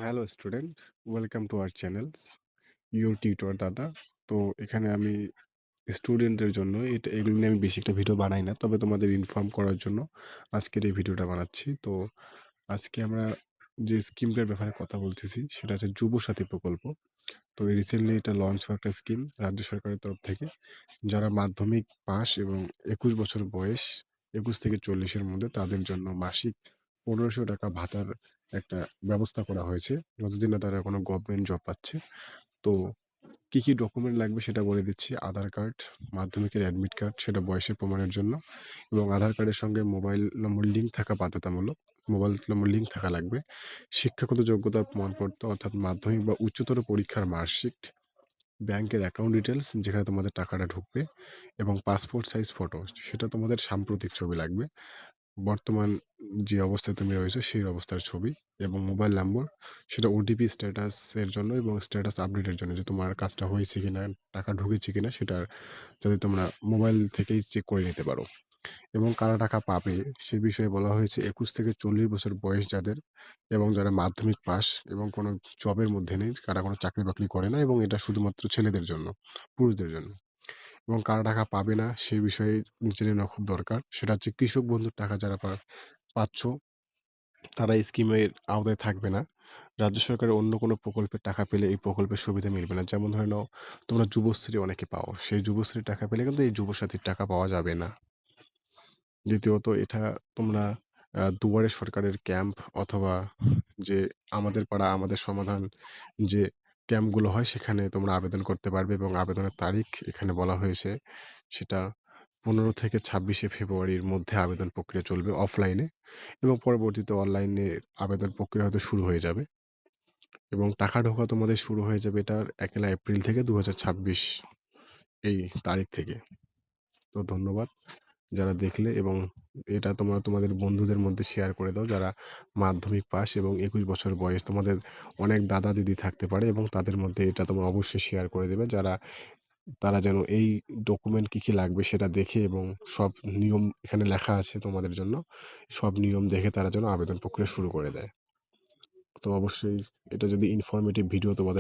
Hello student, welcome to our channels your tutor দাদা। তো এখানে আমি স্টুডেন্টদের জন্য এগুলো নিয়ে আমি বেশি একটা ভিডিও বানাই না, তবে তোমাদের ইনফর্ম করার জন্য আজকের এই ভিডিওটা বানাচ্ছি। তো আজকে আমরা যে স্কিমটার ব্যাপারে কথা বলতেছি সেটা হচ্ছে যুবসাথী প্রকল্প। তো রিসেন্টলি এটা লঞ্চ হওয়া একটা স্কিম রাজ্য সরকারের তরফ থেকে। যারা মাধ্যমিক পাস এবং ২১ বছর বয়স, ২১ থেকে ৪০-এর মধ্যে তাদের জন্য মাসিক ১৫০০ টাকা ভাতার একটা ব্যবস্থা করা হয়েছে, যতদিন না তারা কোনো গভর্নমেন্ট জব পাচ্ছে। তো কি, কি ডকুমেন্ট লাগবে সেটা বলে দিচ্ছি। আধার কার্ড, মাধ্যমিকের অ্যাডমিট কার্ড সেটা বয়সের প্রমাণের জন্য, এবং আধার কার্ডের সঙ্গে মোবাইল নম্বর লিঙ্ক থাকা বাধ্যতামূলক। মোবাইল নম্বর লিঙ্ক থাকা লাগবে। শিক্ষাগত যোগ্যতার প্রমাণপত্র অর্থাৎ মাধ্যমিক বা উচ্চতর পরীক্ষার মার্কশিট, ব্যাংকের অ্যাকাউন্ট ডিটেইলস যেখানে তোমাদের টাকাটা ঢুকবে, এবং পাসপোর্ট সাইজ ফটো, সেটা তোমাদের সাম্প্রতিক ছবি লাগবে। বর্তমান যে অবস্থায় তুমি রয়েছো সেই অবস্থার ছবি, এবং মোবাইল নম্বর, সেটা ওটিপি স্ট্যাটাসের জন্য এবং স্ট্যাটাস আপডেটের জন্য, যে তোমার কাজটা হয়েছে কিনা, টাকা ঢুকেছে কিনা সেটার যাতে তোমরা মোবাইল থেকেই চেক করে নিতে পারো। এবং কারা টাকা পাবে সে বিষয়ে বলা হয়েছে ২১ থেকে ৪০ বছর বয়স যাদের, এবং যারা মাধ্যমিক পাস এবং কোনো জবের মধ্যে নেই, কারা কোনো চাকরি বাকরি করে না, এবং এটা শুধুমাত্র ছেলেদের জন্য, পুরুষদের জন্য। এবং কারা টাকা পাবে না সে বিষয়ে জেনে নেওয়া খুব দরকার। সেটা হচ্ছে কৃষক বন্ধুর টাকা যারা পাচ্ছ, তারা এই স্কিমের আওতায় থাকবে না। রাজ্য সরকারের অন্য কোনো প্রকল্পের টাকা পেলে এই প্রকল্পের সুবিধা মিলবে না। যেমন ধরে নাও, তোমরা যুবশ্রী অনেকে পাও। সেই যুবশ্রীর টাকা পেলে কিন্তু এই যুবসাথীর টাকা পাওয়া যাবে না। দ্বিতীয়ত, এটা তোমরা দুয়ারে সরকারের ক্যাম্প, অথবা যে আমাদের পাড়া আমাদের সমাধান যে ক্যাম্পগুলো হয় সেখানে তোমরা আবেদন করতে পারবে, এবং আবেদনের তারিখ এখানে বলা হয়েছে সেটা ১৫ থেকে ২৬শে ফেব্রুয়ারির মধ্যে আবেদন প্রক্রিয়া চলবে অফলাইনে, এবং পরবর্তীতে অনলাইনে আবেদন প্রক্রিয়া হয়তো শুরু হয়ে যাবে, এবং টাকা ঢোকা তোমাদের শুরু হয়ে যাবে এটার ১ এপ্রিল থেকে ২০২৬ এই তারিখ থেকে। তো ধন্যবাদ যারা দেখলে, এবং এটা তোমরা তোমাদের বন্ধুদের মধ্যে শেয়ার করে দাও যারা মাধ্যমিক পাস এবং ২১ বছর বয়স। তোমাদের অনেক দাদা দিদি থাকতে পারে, এবং তাদের মধ্যে এটা তোমরা অবশ্যই শেয়ার করে দেবে, তারা যেন এই ডকুমেন্ট কি, কি লাগবে সেটা দেখে, এবং সব নিয়ম এখানে লেখা আছে তোমাদের জন্য। সব নিয়ম দেখে তারা যেন আবেদন প্রক্রিয়া শুরু করে দেয়। তো অবশ্যই এটা যদি ইনফরমেটিভ ভিডিও তোমাদের